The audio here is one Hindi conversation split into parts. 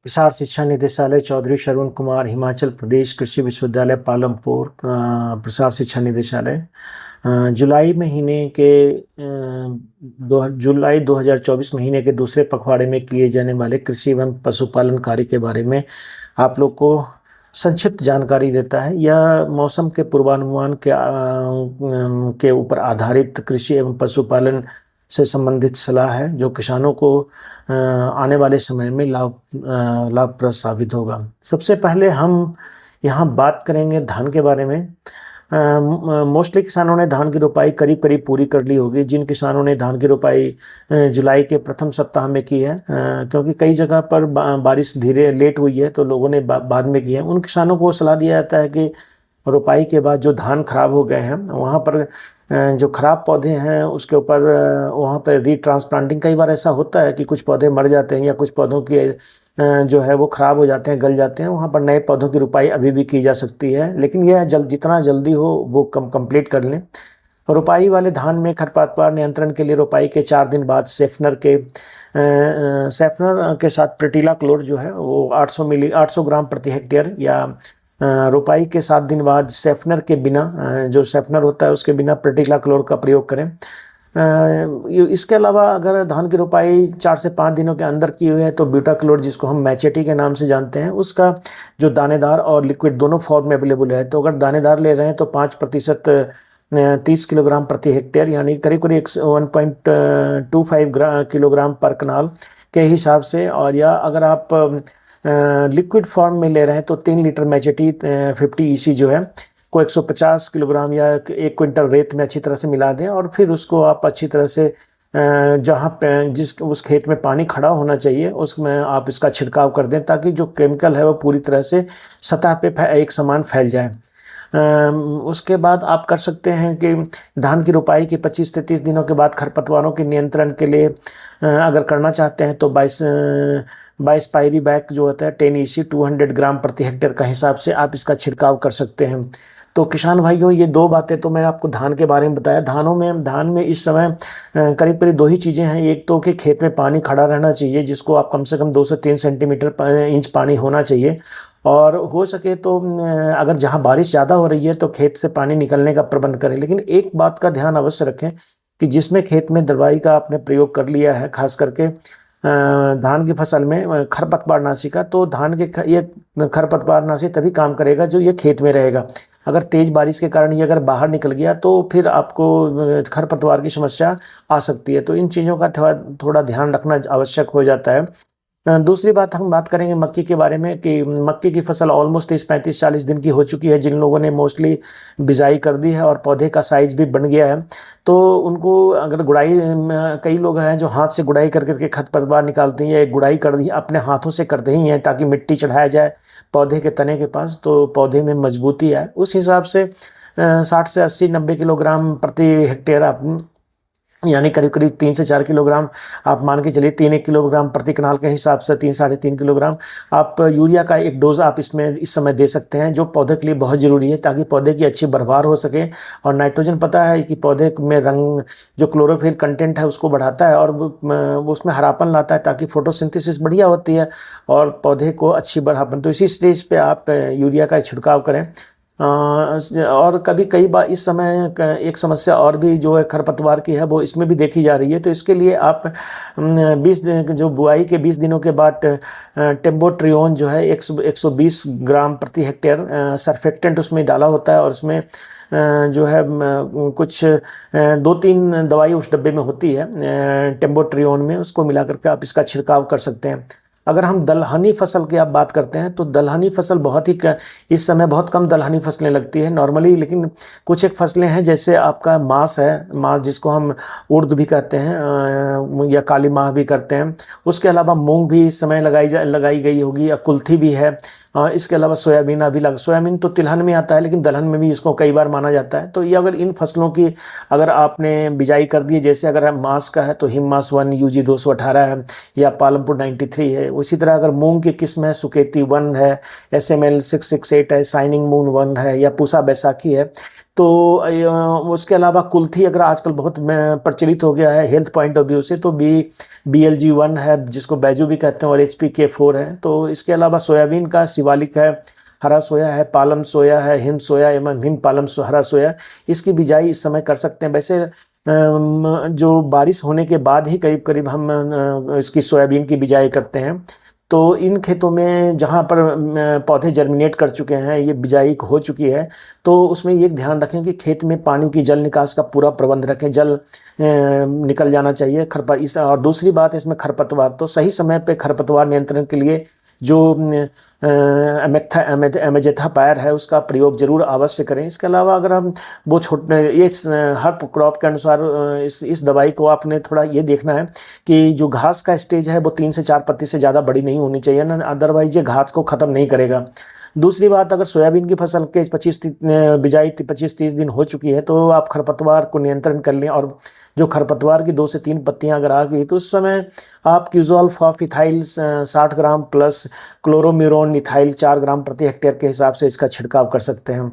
प्रसार शिक्षा निदेशालय चौधरी श्रवण कुमार, हिमाचल प्रदेश कृषि विश्वविद्यालय पालमपुर। प्रसार शिक्षा निदेशालय जुलाई महीने के जुलाई 2024 महीने के दूसरे पखवाड़े में किए जाने वाले कृषि एवं पशुपालन कार्य के बारे में आप लोग को संक्षिप्त जानकारी देता है। यह मौसम के पूर्वानुमान के ऊपर आधारित कृषि एवं पशुपालन से संबंधित सलाह है, जो किसानों को आने वाले समय में लाभप्रद साबित होगा। सबसे पहले हम यहाँ बात करेंगे धान के बारे में। मोस्टली किसानों ने धान की रोपाई करीब करीब पूरी कर ली होगी। जिन किसानों ने धान की रोपाई जुलाई के प्रथम सप्ताह में की है, क्योंकि कई जगह पर बारिश धीरे लेट हुई है तो लोगों ने बाद में की है, उन किसानों को सलाह दिया जाता है कि रोपाई के बाद जो धान खराब हो गए हैं वहाँ पर जो खराब पौधे हैं उसके ऊपर वहाँ पर रीट्रांसप्लांटिंग, कई बार ऐसा होता है कि कुछ पौधे मर जाते हैं या कुछ पौधों की जो है वो ख़राब हो जाते हैं, गल जाते हैं, वहाँ पर नए पौधों की रोपाई अभी भी की जा सकती है, लेकिन यह जितना जल्दी हो वो कंप्लीट कर लें। रोपाई वाले धान में खरपतवार नियंत्रण के लिए रोपाई के 4 दिन बाद सेफनर के साथ प्रेटिला क्लोर जो है वो 800 ग्राम प्रति हेक्टेयर, या रोपाई के 7 दिन बाद सेफनर के बिना, जो सेफनर होता है उसके बिना प्रेटिला क्लोर का प्रयोग करें। इसके अलावा अगर धान की रोपाई 4 से 5 दिनों के अंदर की हुई है तो ब्यूटाक्लोर, जिसको हम मैचेटी के नाम से जानते हैं, उसका जो दानेदार और लिक्विड दोनों फॉर्म में अवेलेबल है। तो अगर दानेदार ले रहे हैं तो 5% 30 किलोग्राम प्रति हेक्टेयर, यानी करीब करीब 1.25 किलोग्राम पर कनाल के हिसाब से। और या अगर आप लिक्विड फॉर्म में ले रहे हैं तो 3 लीटर मैचेटी 50 EC जो है को 150 किलोग्राम या 1 क्विंटल रेत में अच्छी तरह से मिला दें, और फिर उसको आप अच्छी तरह से जहाँ पे उस खेत में पानी खड़ा होना चाहिए उसमें आप इसका छिड़काव कर दें, ताकि जो केमिकल है वो पूरी तरह से सतह पे एक समान फैल जाए। उसके बाद आप कर सकते हैं कि धान की रोपाई के 25 से 30 दिनों के बाद खरपतवारों के नियंत्रण के लिए अगर करना चाहते हैं तो 22 पायरी बैक जो होता है 10 EC 200 ग्राम प्रति हेक्टेयर का हिसाब से आप इसका छिड़काव कर सकते हैं। तो किसान भाइयों, ये 2 बातें तो मैं आपको धान के बारे में बताया। धान में इस समय करीब करीब 2 ही चीज़ें हैं। एक तो कि खेत में पानी खड़ा रहना चाहिए, जिसको आप कम से कम 2 से 3 सेंटीमीटर इंच पानी होना चाहिए, और हो सके तो अगर जहाँ बारिश ज़्यादा हो रही है तो खेत से पानी निकलने का प्रबंध करें। लेकिन एक बात का ध्यान अवश्य रखें कि जिसमें खेत में दवाई का आपने प्रयोग कर लिया है, खास करके धान की फसल में खरपतवारनाशी का, तो धान के ये खरपतवारनाशी तभी काम करेगा जो ये खेत में रहेगा। अगर तेज़ बारिश के कारण ये अगर बाहर निकल गया तो फिर आपको खरपतवार की समस्या आ सकती है। तो इन चीज़ों का थोड़ा ध्यान रखना आवश्यक हो जाता है। दूसरी बात हम बात करेंगे मक्की के बारे में कि मक्की की फसल ऑलमोस्ट 35-40 दिन की हो चुकी है। जिन लोगों ने मोस्टली बिजाई कर दी है और पौधे का साइज भी बन गया है, तो उनको अगर गुड़ाई, कई लोग हैं जो हाथ से गुड़ाई कर करके खरपतवार निकालते हैं, या गुड़ाई कर दी अपने हाथों से करते ही हैं ताकि मिट्टी चढ़ाया जाए पौधे के तने के पास, तो पौधे में मजबूती आए। उस हिसाब से 60 से 80-90 किलोग्राम प्रति हेक्टेयर आप, यानी करीब करीब 3 से 4 किलोग्राम आप मान के चलिए, 3-1 किलोग्राम प्रति कनाल के हिसाब से 3-3.5 किलोग्राम आप यूरिया का एक डोज आप इसमें इस समय दे सकते हैं, जो पौधे के लिए बहुत ज़रूरी है, ताकि पौधे की अच्छी भरभर हो सके। और नाइट्रोजन पता है कि पौधे में रंग, जो क्लोरोफिल कंटेंट है उसको बढ़ाता है और वो उसमें हरापन लाता है, ताकि फोटोसिंथेसिस बढ़िया होती है और पौधे को अच्छी बढ़ापन। तो इसी स्टेज पर आप यूरिया का छिड़काव करें। और कई बार इस समय एक समस्या और भी जो है खरपतवार की है वो इसमें भी देखी जा रही है। तो इसके लिए आप 20 दिन, जो बुआई के 20 दिनों के बाद टेम्बोट्रियोन जो है 120 ग्राम प्रति हेक्टेयर सरफेक्टेंट उसमें डाला होता है, और उसमें जो है कुछ 2-3 दवाई उस डब्बे में होती है टेम्बोट्रियोन में, उसको मिला करके आप इसका छिड़काव कर सकते हैं। अगर हम दलहनी फसल की आप बात करते हैं तो दलहनी फसल इस समय बहुत कम दलहनी फसलें लगती है नॉर्मली, लेकिन कुछ एक फसलें हैं जैसे आपका मास है, मास जिसको हम उर्द भी कहते हैं या काली माह भी करते हैं। उसके अलावा मूंग भी इस समय लगाई गई होगी, या कुल्थी भी है। इसके अलावा सोयाबीन तो तिलहन में आता है, लेकिन दलहन में भी इसको कई बार माना जाता है। तो ये अगर इन फसलों की अगर आपने बिजाई कर दी है, जैसे अगर मास का है तो हिमास 1 UG 218 है, या पालमपुर 93 है। उसी तरह अगर मूंग की किस्म है, सुकेती 1 है, SML 668 है, शाइनिंग मून 1 है, या पूसा बैसाखी है, तो उसके अलावा कुल्थी अगर आजकल बहुत प्रचलित हो गया है हेल्थ पॉइंट ऑफ व्यू से, तो BLG1 है जिसको बैजू भी कहते हैं, और HPK4 है। तो इसके अलावा सोयाबीन का शिवालिक है, हरा सोया है, पालम सोया है, हिम सोया एवं हिम पालम हरा सोया, इसकी बिजाई इस समय कर सकते हैं। वैसे जो बारिश होने के बाद ही करीब करीब हम इसकी सोयाबीन की बिजाई करते हैं। तो इन खेतों में जहाँ पर पौधे जर्मिनेट कर चुके हैं, ये बिजाई हो चुकी है, तो उसमें ये ध्यान रखें कि खेत में पानी की जल निकास का पूरा प्रबंध रखें, जल निकल जाना चाहिए। और दूसरी बात इसमें खरपतवार, तो सही समय पे खरपतवार नियंत्रण के लिए जो एमेजेथा पायर है उसका प्रयोग जरूर अवश्य करें। इसके अलावा अगर हम वो ये हर क्रॉप के अनुसार इस दवाई को आपने थोड़ा ये देखना है कि जो घास का स्टेज है वो 3 से 4 पत्ती से ज़्यादा बड़ी नहीं होनी चाहिए ना, अदरवाइज ये घास को ख़त्म नहीं करेगा। दूसरी बात, अगर सोयाबीन की फसल के 25-30 दिन हो चुकी है तो आप खरपतवार को नियंत्रण कर लें, और जो खरपतवार की 2 से 3 पत्तियां अगर आ गई तो उस समय आप क्यूजोल फॉफ इथाइल 60 ग्राम प्लस क्लोरोम्यूरोन इथाइल 4 ग्राम प्रति हेक्टेयर के हिसाब से इसका छिड़काव कर सकते हैं।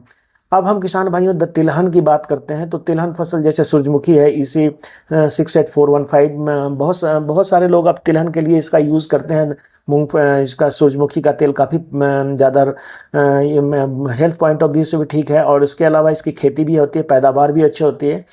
अब हम किसान भाइयों तिलहन की बात करते हैं, तो तिलहन फसल जैसे सूरजमुखी है, इसी 68415, बहुत सारे लोग अब तिलहन के लिए इसका यूज़ करते हैं। इसका सूरजमुखी का तेल काफ़ी ज़्यादा हेल्थ पॉइंट ऑफ व्यू से भी ठीक है, और इसके अलावा इसकी खेती भी होती है, पैदावार भी अच्छी होती है।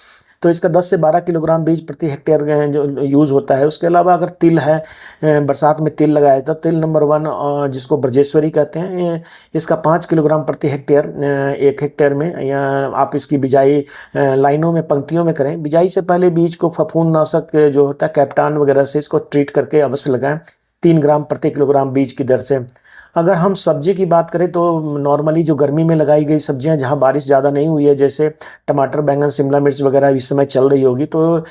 तो इसका 10 से 12 किलोग्राम बीज प्रति हेक्टेयर जो यूज़ होता है। उसके अलावा अगर तिल है, बरसात में तिल लगाया था, तिल नंबर 1 जिसको ब्रजेश्वरी कहते हैं, इसका 5 किलोग्राम प्रति हेक्टेयर 1 हेक्टेयर में, या आप इसकी बिजाई लाइनों में पंक्तियों में करें। बिजाई से पहले बीज को फफूंदनाशक जो होता है कैप्टान वगैरह से इसको ट्रीट करके अवश्य लगाएं, 3 ग्राम प्रति किलोग्राम बीज की दर से। अगर हम सब्जी की बात करें तो नॉर्मली जो गर्मी में लगाई गई सब्जियां जहां बारिश ज़्यादा नहीं हुई है, जैसे टमाटर, बैंगन, शिमला मिर्च वगैरह इस समय चल रही होगी, तो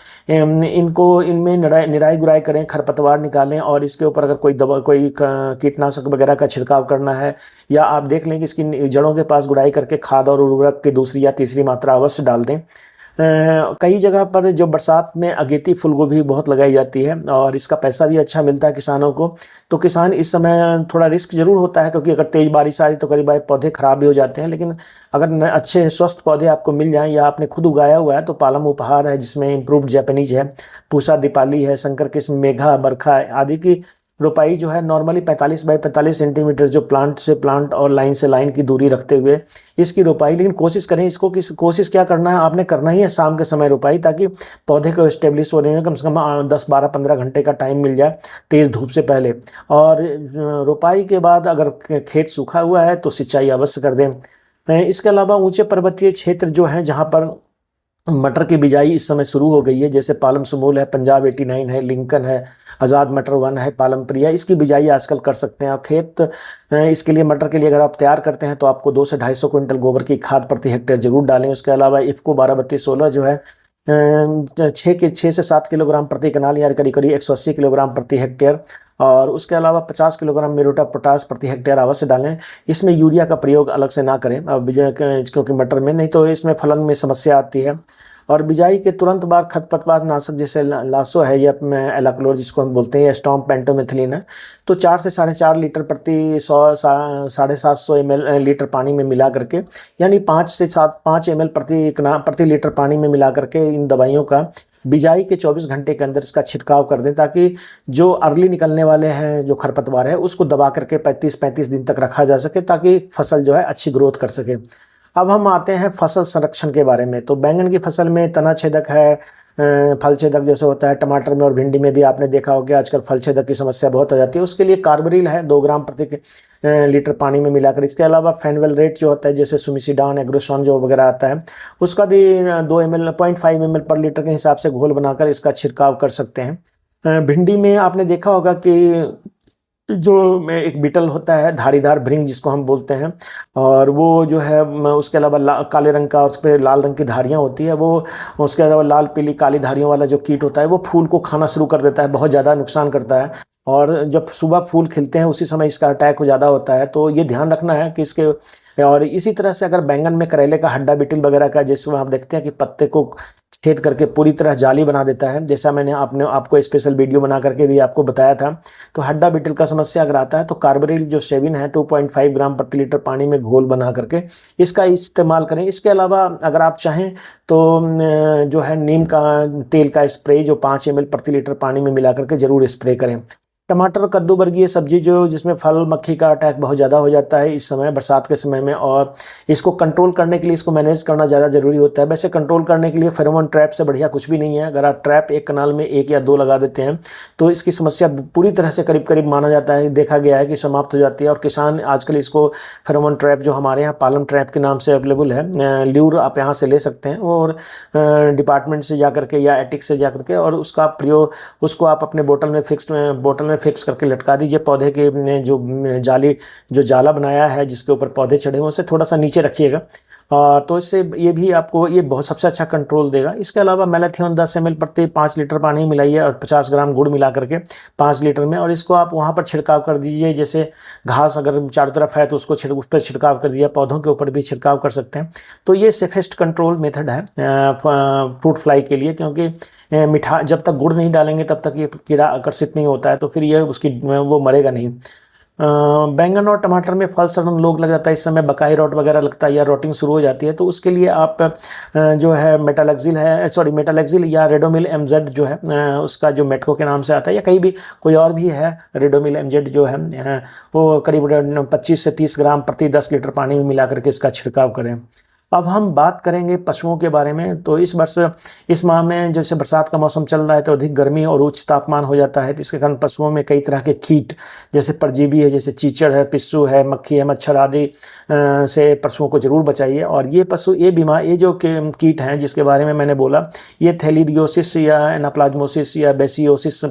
इनमें निराई गुड़ाई करें, खरपतवार निकालें, और इसके ऊपर अगर कोई कीटनाशक वगैरह का छिड़काव करना है, या आप देख लें कि इसकी जड़ों के पास गुड़ाई करके खाद और उर्वरक की 2री या 3री मात्रा अवश्य डाल दें। कई जगह पर जो बरसात में अगेती फूलगोभी बहुत लगाई जाती है, और इसका पैसा भी अच्छा मिलता है किसानों को। तो किसान इस समय थोड़ा रिस्क जरूर होता है, क्योंकि अगर तेज़ बारिश आ रही तो करीब पौधे खराब भी हो जाते हैं, लेकिन अगर अच्छे स्वस्थ पौधे आपको मिल जाएं या आपने खुद उगाया हुआ है तो पालम उपहार है जिसमें इम्प्रूव्ड जैपनीज है, पूसा दीपाली है, शंकर किस्म, मेघा, बरखा आदि की रोपाई जो है नॉर्मली 45 बाई 45 सेंटीमीटर जो प्लांट से प्लांट और लाइन से लाइन की दूरी रखते हुए इसकी रोपाई। लेकिन कोशिश करें इसको, कोशिश क्या करना है, आपने करना ही है शाम के समय रोपाई, ताकि पौधे को एस्टेब्लिश होने में कम से कम 10, 12, 15 घंटे का टाइम मिल जाए तेज़ धूप से पहले। और रोपाई के बाद अगर खेत सूखा हुआ है तो सिंचाई अवश्य कर दें। इसके अलावा ऊंचे पर्वतीय क्षेत्र जो हैं जहाँ पर मटर की बिजाई इस समय शुरू हो गई है, जैसे पालम सुमूल है, पंजाब 89 है, लिंकन है, आज़ाद मटर 1 है, पालम प्रिया, इसकी बिजाई आजकल कर सकते हैं। और खेत इसके लिए मटर के लिए अगर आप तैयार करते हैं तो आपको 200 से 250 क्विंटल गोबर की खाद प्रति हेक्टेयर जरूर डालें। उसके अलावा इफ्को 12-32-16 जो है 6 से 7 किलोग्राम प्रति कनाल, यानी करीब करीब 180 किलोग्राम प्रति हेक्टेयर। और उसके अलावा 50 किलोग्राम मेरोटा पोटास प्रति हेक्टेयर अवश्य डालें। इसमें यूरिया का प्रयोग अलग से ना करें क्योंकि मटर में नहीं तो इसमें फलन में समस्या आती है। और बिजाई के तुरंत बाद खरपतवार नाशक जैसे लासो है या एलाक्लोर जिसको हम बोलते हैं, स्टॉम्प पेंटोमेथिलीन है, तो 4 से 4.5 लीटर प्रति 750 लीटर पानी में मिला करके, यानी 5 ml प्रति लीटर पानी में मिला करके इन दवाइयों का बिजाई के 24 घंटे के अंदर इसका छिड़काव कर दें, ताकि जो अर्ली निकलने वाले हैं जो खरपतवार है उसको दबा करके 35 दिन तक रखा जा सके, ताकि फसल जो है अच्छी ग्रोथ कर सके। अब हम आते हैं फसल संरक्षण के बारे में। तो बैंगन की फसल में तना छेदक है, फल छेदक जैसे होता है, टमाटर में और भिंडी में भी आपने देखा होगा आजकल फल छेदक की समस्या बहुत आ जाती है। उसके लिए कार्बरिल है 2 ग्राम प्रति लीटर पानी में मिलाकर। इसके अलावा फेनवेलरेट जो होता है, जैसे सुमिसिडान, एग्रोसॉन जो वगैरह आता है, उसका भी 0.5 ml पर लीटर के हिसाब से घोल बनाकर इसका छिड़काव कर सकते हैं। भिंडी में आपने देखा होगा कि जो एक बीटल होता है धारीदार भृंग जिसको हम बोलते हैं, और वो जो है उसके अलावा काले रंग का, उस पर लाल रंग की धारियाँ होती है, वो उसके अलावा लाल पीली काली धारियों वाला जो कीट होता है वो फूल को खाना शुरू कर देता है, बहुत ज़्यादा नुकसान करता है। और जब सुबह फूल खिलते हैं उसी समय इसका अटैक हो ज़्यादा होता है। तो ये ध्यान रखना है कि इसके, और इसी तरह से अगर बैंगन में करेले का हड्डा बिटिल वगैरह का, जिसमें आप देखते हैं कि पत्ते को छेद करके पूरी तरह जाली बना देता है, जैसा मैंने आपको स्पेशल वीडियो बना करके भी आपको बताया था। तो हड्डा बिटिल का समस्या अगर आता है तो कार्बोरिल जो सेविन है 2.5 ग्राम प्रति लीटर पानी में घोल बना करके इसका इस्तेमाल करें। इसके अलावा अगर आप चाहें तो जो है नीम का तेल का स्प्रे जो 5 ml प्रति लीटर पानी में मिला करके जरूर स्प्रे करें। टमाटर और कद्दू वर्गीय सब्जी जो जिसमें फल मक्खी का अटैक बहुत ज़्यादा हो जाता है इस समय बरसात के समय में, और इसको कंट्रोल करने के लिए, इसको मैनेज करना ज़्यादा ज़रूरी होता है। वैसे कंट्रोल करने के लिए फेरोमोन ट्रैप से बढ़िया कुछ भी नहीं है। अगर आप ट्रैप एक कनाल में 1 या 2 लगा देते हैं तो इसकी समस्या पूरी तरह से करीब करीब माना जाता है, देखा गया है कि समाप्त हो जाती है। और किसान आजकल इसको फेरोमोन ट्रैप जो हमारे यहाँ पालम ट्रैप के नाम से अवेलेबल है, ल्यूर आप यहाँ से ले सकते हैं, और डिपार्टमेंट से जा करके या एटिक से जा करके, और उसका प्रयोग, उसको आप अपने बोतल में फिक्स करके लटका दीजिए। पौधे के जो जाला बनाया है जिसके ऊपर पौधे चढ़े हुए उसे थोड़ा सा नीचे रखिएगा, तो इससे ये भी आपको ये बहुत सबसे अच्छा कंट्रोल देगा। इसके अलावा मैलाथियोन 10 ml प्रति 5 लीटर पानी मिलाइए और 50 ग्राम गुड़ मिला करके 5 लीटर में, और इसको आप वहाँ पर छिड़काव कर दीजिए। जैसे घास अगर चारों तरफ है तो उसको उस पर छिड़काव कर दिया, पौधों के ऊपर भी छिड़काव कर सकते हैं। तो ये सेफेस्ट कंट्रोल मेथड है फ्रूट फ्लाई के लिए, क्योंकि मिठा जब तक गुड़ नहीं डालेंगे तब तक ये कीड़ा आकर्षित नहीं होता है, तो फिर ये वो मरेगा नहीं। बैंगन और टमाटर में फल सड़न रोग लग जाता है, इस समय बकाई रॉट वगैरह लगता है या रॉटिंग शुरू हो जाती है। तो उसके लिए आप जो है मेटालेक्सिल या रेडोमिल MZ जो है उसका जो मेटको के नाम से आता है, या कहीं भी कोई और भी है रेडोमिल MZ जो है वो करीब 25 से 30 ग्राम प्रति 10 लीटर पानी में मिला करके इसका छिड़काव करें। अब हम बात करेंगे पशुओं के बारे में। तो इस माह में जैसे बरसात का मौसम चल रहा है तो अधिक गर्मी और उच्च तापमान हो जाता है, तो इसके कारण पशुओं में कई तरह के कीट जैसे परजीवी है, जैसे चीचड़ है, पिस्सू है, मक्खी है, मच्छर आदि से पशुओं को जरूर बचाइए। और ये जो कीट हैं जिसके बारे में मैंने बोला, ये थैलीडियोसिस या एनाप्लाज्मोसिस या बेसियोसिस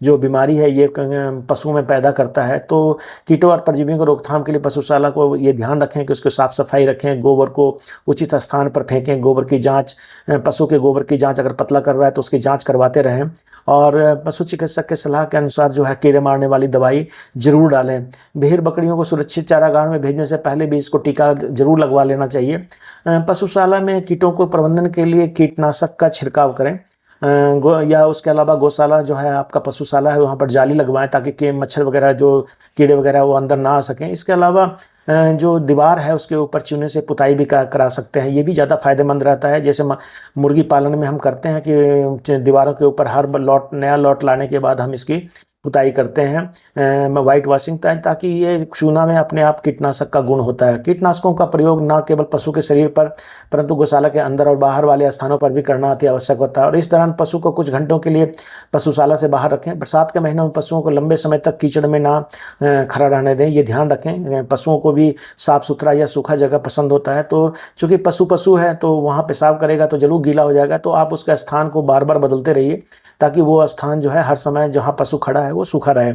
जो बीमारी है ये पशुओं में पैदा करता है। तो कीटों और परजीवियों को रोकथाम के लिए पशुशाला को ये ध्यान रखें कि उसको साफ सफाई रखें, गोबर को उचित स्थान पर फेंकें, गोबर की जांच, पशु के गोबर की जांच अगर पतला कर रहा है तो उसकी जांच करवाते रहें, और पशु चिकित्सक के सलाह के अनुसार जो है कीड़े मारने वाली दवाई जरूर डालें। भेड़ बकरियों को सुरक्षित चारागाह में भेजने से पहले भी इसको टीका जरूर लगवा लेना चाहिए। पशुशाला में कीटों को प्रबंधन के लिए कीटनाशक का छिड़काव करें, या उसके अलावा गौशाला जो है आपका पशुशाला है वहाँ पर जाली लगवाएं ताकि मच्छर वगैरह जो कीड़े वगैरह वो अंदर ना आ सकें। इसके अलावा जो दीवार है उसके ऊपर चूने से पुताई भी करा सकते हैं, ये भी ज़्यादा फायदेमंद रहता है। जैसे मुर्गी पालन में हम करते हैं कि दीवारों के ऊपर हर नया लॉट लाने के बाद हम इसकी पुताई करते हैं, वाइट वॉशिंग, ताकि ये चूना में अपने आप कीटनाशक का गुण होता है। कीटनाशकों का प्रयोग न केवल पशु के शरीर पर परंतु गौशाला के अंदर और बाहर वाले स्थानों पर भी करना अति आवश्यक होता है। और इस दौरान पशु को कुछ घंटों के लिए पशुशाला से बाहर रखें। बरसात के महीनों में पशुओं को लंबे समय तक कीचड़ में ना खड़ा रहने दें, ये ध्यान रखें। पशुओं को भी साफ सुथरा या सूखा जगह पसंद होता है, तो चूंकि पशु है तो वहाँ पेशाब करेगा तो जरूर गीला हो जाएगा, तो आप उसका स्थान को बार बार बदलते रहिए ताकि वो स्थान जो है हर समय जहाँ पशु खड़ा है वो सूखा रहे।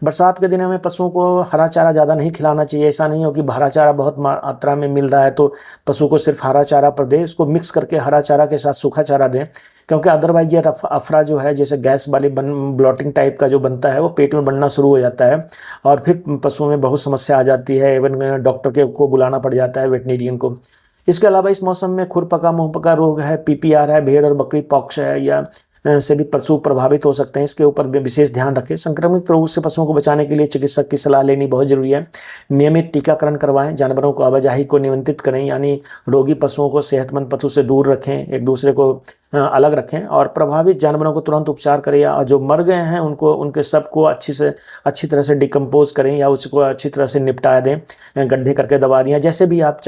बरसात के दिनों में पशुओं को हरा चारा ज़्यादा नहीं खिलाना चाहिए। ऐसा नहीं हो कि हरा चारा बहुत मात्रा में मिल रहा है तो पशु को सिर्फ हरा चारा पर दें, इसको मिक्स करके हरा चारा के साथ सूखा चारा दें, क्योंकि अदरवाइज ये अफरा जो है जैसे गैस वाली ब्लॉटिंग टाइप का जो बनता है वो पेट में बनना शुरू हो जाता है, और फिर पशुओं में बहुत समस्या आ जाती है, इवन डॉक्टर को बुलाना पड़ जाता है, वेटनेरियन को। इसके अलावा इस मौसम में खुरपका मुंहपका रोग है, PPR है, भेड़ और बकरी पॉक्स है, या से भी पशु प्रभावित हो सकते हैं, इसके ऊपर विशेष ध्यान रखें। संक्रमित रोग से पशुओं को बचाने के लिए चिकित्सक की सलाह लेनी बहुत जरूरी है। नियमित टीकाकरण करवाएं, जानवरों को आवाजाही को नियंत्रित करें, यानी रोगी पशुओं को सेहतमंद पशु से दूर रखें, एक दूसरे को अलग रखें, और प्रभावित जानवरों को तुरंत उपचार करें, या जो मर गए हैं उनके सबको अच्छी तरह से डिकम्पोज करें या उसको अच्छी तरह से निपटा दें, गड्ढे करके दबा दिया, जैसे भी आप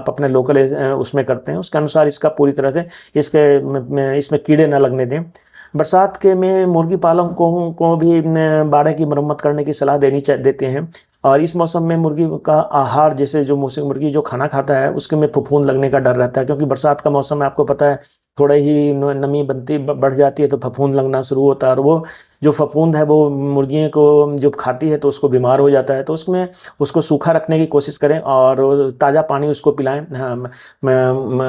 अपने लोकल उसमें करते हैं उसके अनुसार इसका पूरी तरह से इसमें कीड़े न लगने दें। बरसात के में मुर्गी पालक को भी बाड़े की मरम्मत करने की सलाह देते हैं। और इस मौसम में मुर्गी का आहार, जैसे जो मुर्गी जो खाना खाता है उसके में फफूंद लगने का डर रहता है, क्योंकि बरसात का मौसम है, आपको पता है थोड़ा ही नमी बढ़ जाती है तो फफूंद लगना शुरू होता है, और वो जो फफूंद है वो मुर्गियों को जब खाती है तो उसको बीमार हो जाता है। तो उसको सूखा रखने की कोशिश करें और ताज़ा पानी उसको पिलाएं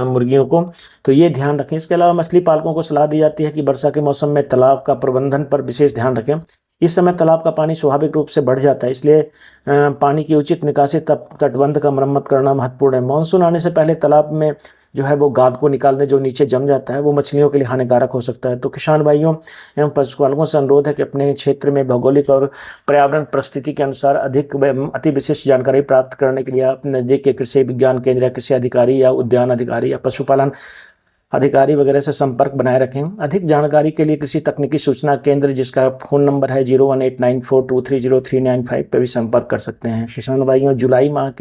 मुर्गियों को, तो ये ध्यान रखें। इसके अलावा मछली पालकों को सलाह दी जाती है कि वर्षा के मौसम में तालाब का प्रबंधन पर विशेष ध्यान रखें। इस समय तालाब का पानी स्वाभाविक रूप से बढ़ जाता है, इसलिए पानी की उचित निकासी तब तटबंध का मरम्मत करना महत्वपूर्ण है। मानसून आने से पहले तालाब में जो है वो गाद को निकाल दें, जो नीचे जम जाता है, वो मछलियों के लिए हानिकारक हो सकता है। तो किसान भाइयों एवं पशुपालकों से अनुरोध है कि अपने क्षेत्र में भौगोलिक और पर्यावरण परिस्थिति के अनुसार अति विशिष्ट जानकारी प्राप्त करने के लिए आप नज़दीक के कृषि विज्ञान केंद्र या कृषि अधिकारी या उद्यान अधिकारी या पशुपालन अधिकारी वगैरह से संपर्क बनाए रखें। अधिक जानकारी के लिए कृषि तकनीकी सूचना केंद्र, जिसका फ़ोन नंबर है 0189423039 पे भी संपर्क कर सकते हैं। किसान भाइयों, जुलाई माह के